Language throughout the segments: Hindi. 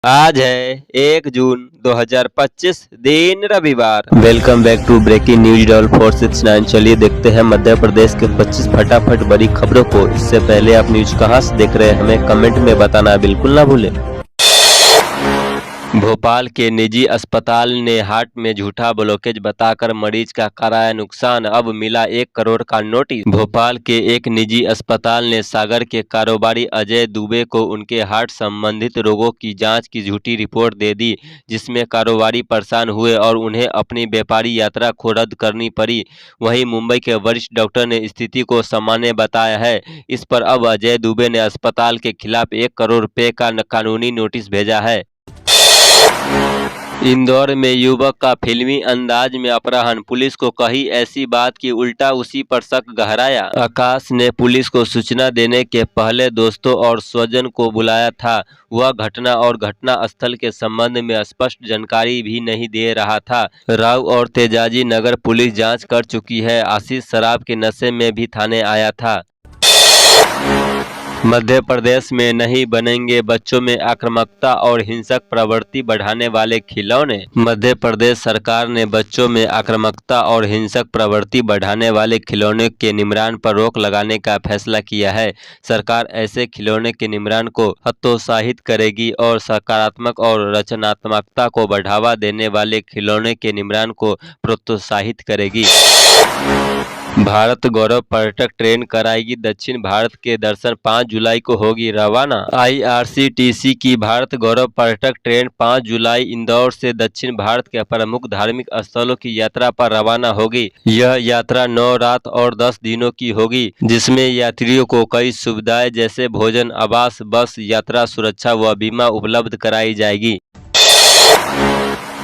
आज है 1 जून 2025 दिन रविवार। Welcome back to breaking news डॉल 469। चलिए देखते हैं मध्य प्रदेश के 25 फटाफट बड़ी खबरों को। इससे पहले आप न्यूज कहां से देख रहे हैं हमें कमेंट में बताना बिल्कुल ना भूलें। भोपाल के निजी अस्पताल ने हार्ट में झूठा ब्लॉकेज बताकर मरीज का कराया नुकसान, अब मिला 1 करोड़ का नोटिस। भोपाल के एक निजी अस्पताल ने सागर के कारोबारी अजय दुबे को उनके हार्ट संबंधित रोगों की जांच की झूठी रिपोर्ट दे दी, जिसमें कारोबारी परेशान हुए और उन्हें अपनी व्यापारी यात्रा को रद्द करनी पड़ी। वहीं मुंबई के वरिष्ठ डॉक्टर ने स्थिति को सामान्य बताया है। इस पर अब अजय दुबे ने अस्पताल के खिलाफ 1 करोड़ रुपए का कानूनी नोटिस भेजा है। इंदौर में युवक का फिल्मी अंदाज में अपहरण, पुलिस को कही ऐसी बात कि उल्टा उसी पर शक गहराया। आकाश ने पुलिस को सूचना देने के पहले दोस्तों और स्वजन को बुलाया था। वह घटना और घटना स्थल के संबंध में स्पष्ट जानकारी भी नहीं दे रहा था। राव और तेजाजी नगर पुलिस जांच कर चुकी है। आशीष शराब के नशे में भी थाने आया था। मध्य प्रदेश में नहीं बनेंगे बच्चों में आक्रामकता और हिंसक प्रवृत्ति बढ़ाने वाले खिलौने। मध्य प्रदेश सरकार ने बच्चों में आक्रामकता और हिंसक प्रवृत्ति बढ़ाने वाले खिलौने के निर्माण पर रोक लगाने का फैसला किया है। सरकार ऐसे खिलौने के निर्माण को हतोत्साहित करेगी और सकारात्मक और रचनात्मकता को बढ़ावा देने वाले खिलौने के निर्माण को प्रोत्साहित करेगी। भारत गौरव पर्यटक ट्रेन कराएगी दक्षिण भारत के दर्शन, 5 जुलाई को होगी रवाना। आईआरसीटीसी की भारत गौरव पर्यटक ट्रेन 5 जुलाई इंदौर से दक्षिण भारत के प्रमुख धार्मिक स्थलों की यात्रा पर रवाना होगी। यह यात्रा 9 रात और 10 दिनों की होगी, जिसमें यात्रियों को कई सुविधाएं जैसे भोजन, आवास, बस यात्रा, सुरक्षा व बीमा उपलब्ध कराई जाएगी।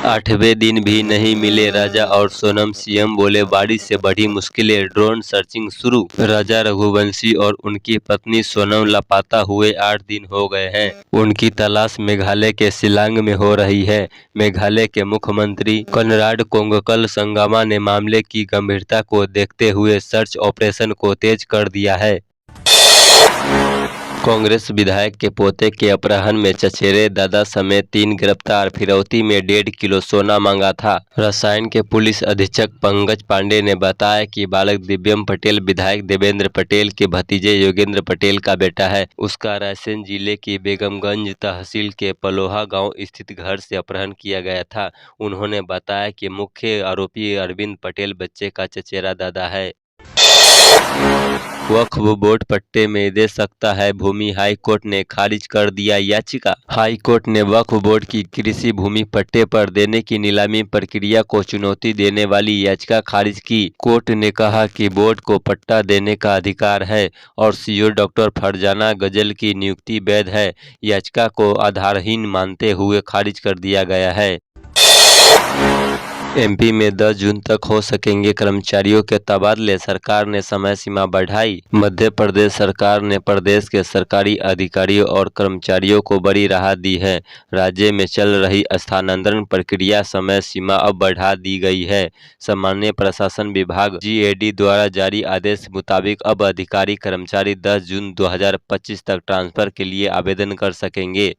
8वें दिन भी नहीं मिले राजा और सोनम, सीएम बोले बारिश से बढ़ी मुश्किलें, ड्रोन सर्चिंग शुरू। राजा रघुवंशी और उनकी पत्नी सोनम लापता हुए 8 दिन हो गए हैं। उनकी तलाश मेघालय के शिलांग में हो रही है। मेघालय के मुख्यमंत्री कॉनराड कोंगकल संगमा ने मामले की गंभीरता को देखते हुए सर्च ऑपरेशन को तेज कर दिया है। कांग्रेस विधायक के पोते के अपहरण में चचेरे दादा समेत 3 गिरफ्तार, फिरौती में 1.5 किलो सोना मांगा था। रसायन के पुलिस अधीक्षक पंकज पांडे ने बताया कि बालक दिव्यम पटेल विधायक देवेंद्र पटेल के भतीजे योगेंद्र पटेल का बेटा है। उसका रायसेन जिले की बेगमगंज तहसील के पलोहा गांव स्थित घर से अपहरण किया गया था। उन्होंने बताया कि मुख्य आरोपी अरविंद पटेल बच्चे का चचेरा दादा है। वक्फ बोर्ड पट्टे में दे सकता है भूमि, हाई कोर्ट ने खारिज कर दिया याचिका। हाई कोर्ट ने वक्फ बोर्ड की कृषि भूमि पट्टे पर देने की नीलामी प्रक्रिया को चुनौती देने वाली याचिका खारिज की। कोर्ट ने कहा कि बोर्ड को पट्टा देने का अधिकार है और सीओ डॉक्टर फरजाना गजल की नियुक्ति वैध है। याचिका को आधारहीन मानते हुए खारिज कर दिया गया है। एमपी में 10 जून तक हो सकेंगे कर्मचारियों के तबादले, सरकार ने समय सीमा बढ़ाई। मध्य प्रदेश सरकार ने प्रदेश के सरकारी अधिकारियों और कर्मचारियों को बड़ी राहत दी है। राज्य में चल रही स्थानांतरण प्रक्रिया समय सीमा अब बढ़ा दी गई है। सामान्य प्रशासन विभाग जीएडी द्वारा जारी आदेश मुताबिक अब अधिकारी कर्मचारी 10 जून 2025 तक ट्रांसफर के लिए आवेदन कर सकेंगे।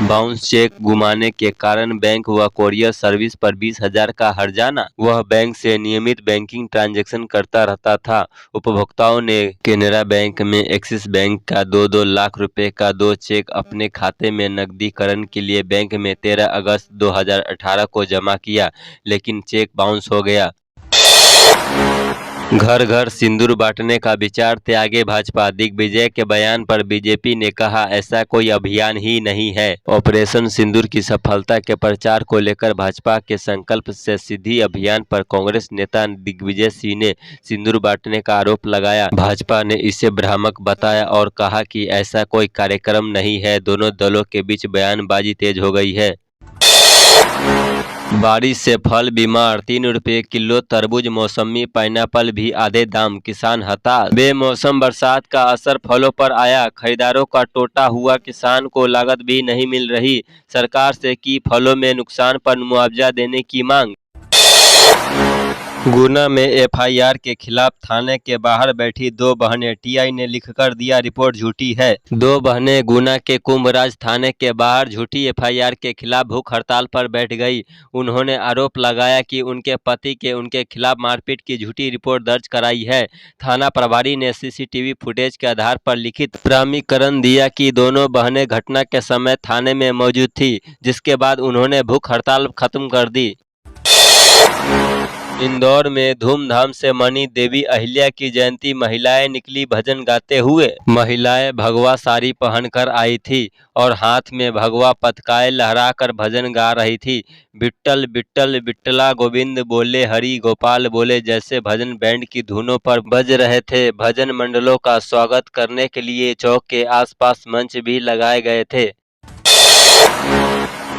बाउंस चेक गुमाने के कारण बैंक व कोरियर सर्विस पर 20,000 का हर्जाना। वह बैंक से नियमित बैंकिंग ट्रांजैक्शन करता रहता था। उपभोक्ताओं ने केनरा बैंक में एक्सिस बैंक का 2-2 लाख रुपए का 2 चेक अपने खाते में नकदीकरण के लिए बैंक में 13 अगस्त 2018 को जमा किया, लेकिन चेक बाउंस हो गया। घर घर सिंदूर बांटने का विचार त्यागे भाजपा, दिग्विजय के बयान पर बीजेपी ने कहा ऐसा कोई अभियान ही नहीं है। ऑपरेशन सिंदूर की सफलता के प्रचार को लेकर भाजपा के संकल्प से सिद्धि अभियान पर कांग्रेस नेता दिग्विजय सिंह ने सिंदूर बांटने का आरोप लगाया। भाजपा ने इसे भ्रामक बताया और कहा कि ऐसा कोई कार्यक्रम नहीं है। दोनों दलों के बीच बयानबाजी तेज हो गई है। बारिश से फल बीमार, 3 रुपये किलो तरबूज, मौसमी, पाइनएप्पल भी आधे दाम, किसान हताश। बेमौसम बरसात का असर फलों पर आया, खरीदारों का टोटा हुआ, किसान को लागत भी नहीं मिल रही। सरकार से की फलों में नुकसान पर मुआवजा देने की मांग। गुना में एफआईआर के खिलाफ थाने के बाहर बैठी दो बहनें, टीआई ने लिखकर दिया रिपोर्ट झूठी है। दो बहनें गुना के कुंभराज थाने के बाहर झूठी एफआईआर के खिलाफ भूख हड़ताल पर बैठ गई। उन्होंने आरोप लगाया कि उनके पति के उनके खिलाफ मारपीट की झूठी रिपोर्ट दर्ज कराई है। थाना प्रभारी ने सीसीटीवी फुटेज के आधार पर लिखित प्रमाणीकरण दिया कि दोनों बहनें घटना के समय थाने में मौजूद थी, जिसके बाद उन्होंने भूख हड़ताल खत्म कर दी। इंदौर में धूमधाम से मनी देवी अहिल्या की जयंती। महिलाएं निकली भजन गाते हुए। महिलाएं भगवा साड़ी पहनकर आई थी और हाथ में भगवा पताकाएं लहराकर भजन गा रही थी। बिट्टल बिट्टल बिट्टला गोविंद बोले, हरि गोपाल बोले जैसे भजन बैंड की धुनों पर बज रहे थे। भजन मंडलों का स्वागत करने के लिए चौक के आसपास मंच भी लगाए गए थे।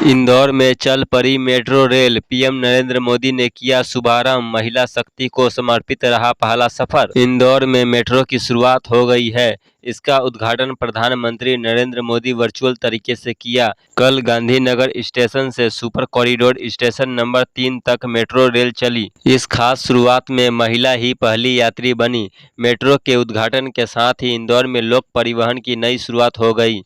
इंदौर में चल पड़ी metro rail. PM Narendra Modi ने किया शुभारंभ। महिला शक्ति को समर्पित रहा पहला सफर। इंदौर में मेट्रो की शुरुआत हो गई है। इसका उद्घाटन प्रधानमंत्री नरेंद्र मोदी वर्चुअल तरीके से किया। कल गांधीनगर स्टेशन से सुपर कॉरिडोर स्टेशन नंबर 3 तक मेट्रो रेल चली। इस खास शुरुआत में महिला ही पहली यात्री बनी। मेट्रो के उद्घाटन के साथ ही इंदौर में लोक परिवहन की नई शुरुआत हो गई।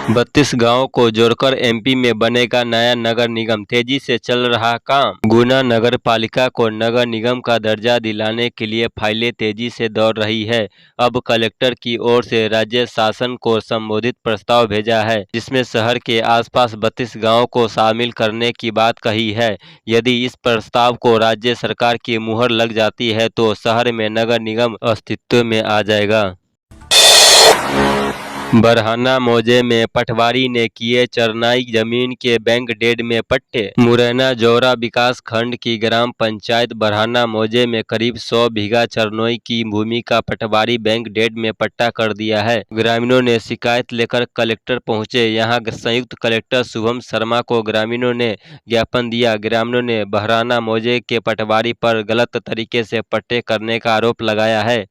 32 गांवों को जोड़कर एमपी में बनेगा नया नगर निगम। तेजी से चल रहा काम। गुना नगर पालिका को नगर निगम का दर्जा दिलाने के लिए फाइलें तेजी से दौड़ रही है। अब कलेक्टर की ओर से राज्य शासन को संबोधित प्रस्ताव भेजा है, जिसमें शहर के आसपास 32 गांवों को शामिल करने की बात कही है। यदि इस प्रस्ताव को राज्य सरकार की मुहर लग जाती है तो शहर में नगर निगम अस्तित्व में आ जाएगा। बरहाना मौजे में पटवारी ने किए चरनाई जमीन के बैंक डेड में पट्टे। मुरैना जौरा विकास खंड की ग्राम पंचायत बरहाना मौजे में करीब 100 बीघा चरनोई की भूमि का पटवारी बैंक डेड में पट्टा कर दिया है। ग्रामीणों ने शिकायत लेकर कलेक्टर पहुंचे। यहां संयुक्त कलेक्टर शुभम शर्मा को ग्रामीणों ने ज्ञापन दिया। ग्रामीणों ने बरहाना मौजे के पटवारी पर गलत तरीके से पट्टे करने का आरोप लगाया है।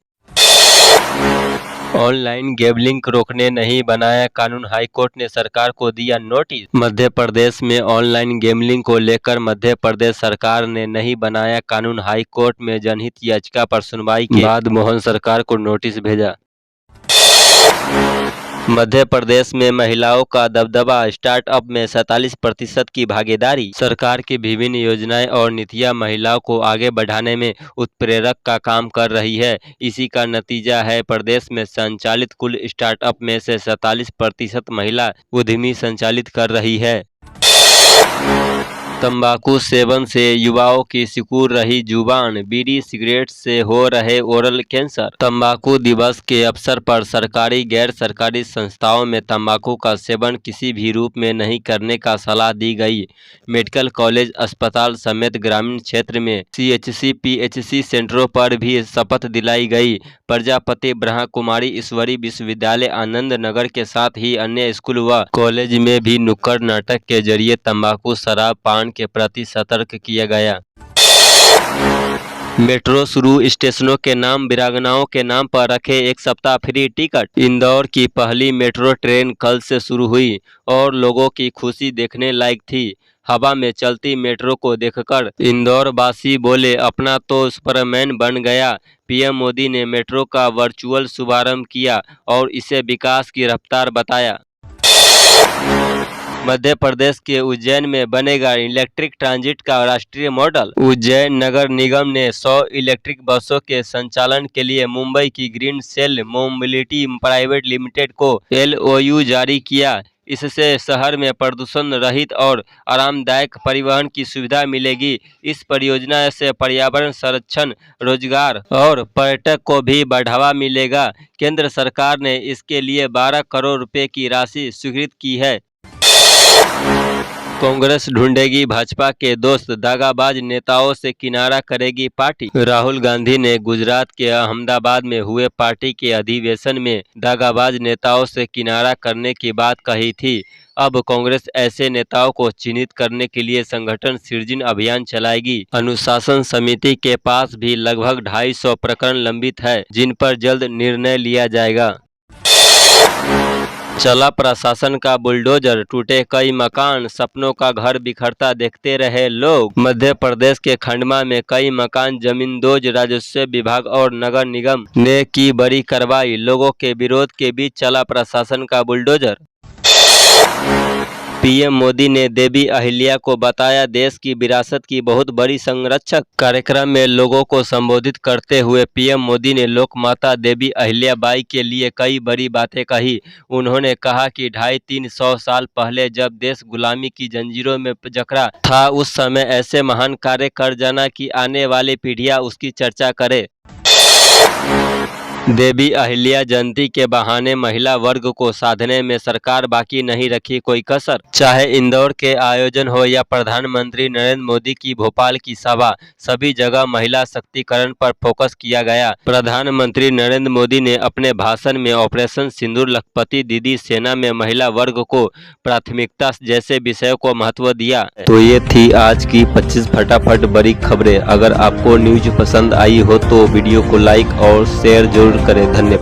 ऑनलाइन गैम्बलिंग रोकने नहीं बनाया कानून। हाईकोर्ट ने सरकार को दिया नोटिस। मध्य प्रदेश में ऑनलाइन गैम्बलिंग को लेकर मध्य प्रदेश सरकार ने नहीं बनाया कानून। हाईकोर्ट में जनहित याचिका पर सुनवाई के बाद मोहन सरकार को नोटिस भेजा। मध्य प्रदेश में महिलाओं का दबदबा। स्टार्टअप में 47% की भागीदारी। सरकार की विभिन्न योजनाएं और नीतियां महिलाओं को आगे बढ़ाने में उत्प्रेरक का काम कर रही है। इसी का नतीजा है प्रदेश में संचालित कुल स्टार्टअप में से 47% महिला उद्यमी संचालित कर रही है। तंबाकू सेवन से युवाओं की सिकुड़ रही जुबान। बीड़ी सिगरेट से हो रहे ओरल कैंसर। तंबाकू दिवस के अवसर पर सरकारी गैर सरकारी संस्थाओं में तंबाकू का सेवन किसी भी रूप में नहीं करने का सलाह दी गई। मेडिकल कॉलेज अस्पताल समेत ग्रामीण क्षेत्र में सीएचसी पीएचसी सेंटरों पर भी शपथ दिलाई गई। प्रजापति ब्रह्मा कुमारी ईश्वरी विश्वविद्यालय आनंद नगर के साथ ही अन्य स्कूल व कॉलेज में भी नुक्कड़ नाटक के जरिए तंबाकू शराब पान के प्रति सतर्क किया गया। मेट्रो शुरू। स्टेशनों के नाम वीरांगनाओं के नाम पर रखे 1 सप्ताह फ्री टिकट। इंदौर की पहली मेट्रो ट्रेन कल से शुरू हुई और लोगों की खुशी देखने लायक थी। हवा में चलती मेट्रो को देखकर इंदौर वासी बोले, अपना तो सुपरमैन बन गया। पीएम मोदी ने मेट्रो का वर्चुअल शुभारंभ किया और इसे विकास की रफ्तार बताया। मध्य प्रदेश के उज्जैन में बनेगा इलेक्ट्रिक ट्रांजिट का राष्ट्रीय मॉडल। उज्जैन नगर निगम ने 100 इलेक्ट्रिक बसों के संचालन के लिए मुंबई की green cell mobility private limited को LOU जारी किया। इससे शहर में प्रदूषण रहित और आरामदायक परिवहन की सुविधा मिलेगी। इस परियोजना से पर्यावरण संरक्षण, रोजगार और पर्यटक को भी बढ़ावा मिलेगा। केंद्र सरकार ने इसके लिए 12 करोड़ रुपए की राशि स्वीकृत की है। कांग्रेस ढूंढेगी भाजपा के दोस्त। दागाबाज नेताओं से किनारा करेगी पार्टी। राहुल गांधी ने गुजरात के अहमदाबाद में हुए पार्टी के अधिवेशन में दागाबाज नेताओं से किनारा करने की बात कही थी। अब कांग्रेस ऐसे नेताओं को चिन्हित करने के लिए संगठन सृजन अभियान चलाएगी। अनुशासन समिति के पास भी लगभग 250 प्रकरण लंबित है, जिन पर जल्द निर्णय लिया जाएगा। चला प्रशासन का बुलडोजर, टूटे कई मकान, सपनों का घर बिखरता देखते रहे लोग। मध्य प्रदेश के खंडवा में कई मकान जमींदोज, राजस्व विभाग और नगर निगम ने की बड़ी कार्रवाई। लोगों के विरोध के बीच चला प्रशासन का बुलडोजर। पीएम मोदी ने देवी अहिल्या को बताया देश की विरासत की बहुत बड़ी संरक्षक। कार्यक्रम में लोगों को संबोधित करते हुए पीएम मोदी ने लोकमाता देवी अहिल्याबाई के लिए कई बड़ी बातें कही। उन्होंने कहा कि 250-300 साल पहले जब देश गुलामी की जंजीरों में जकड़ा था, उस समय ऐसे महान कार्य कर जाना कि आने वाली पीढ़ियां उसकी चर्चा करे। देवी अहिल्या जयंती के बहाने महिला वर्ग को साधने में सरकार बाकी नहीं रखी कोई कसर। चाहे इंदौर के आयोजन हो या प्रधानमंत्री नरेंद्र मोदी की भोपाल की सभा, सभी जगह महिला शक्तिकरण पर फोकस किया गया। प्रधानमंत्री नरेंद्र मोदी ने अपने भाषण में ऑपरेशन सिंदूर, लखपति दीदी, सेना में महिला वर्ग को प्राथमिकता जैसे विषयों को महत्व दिया। तो ये थी आज की 25 फटाफट बड़ी खबरें। अगर आपको न्यूज पसंद आई हो तो वीडियो को लाइक और शेयर जरूर करें। धन्यवाद।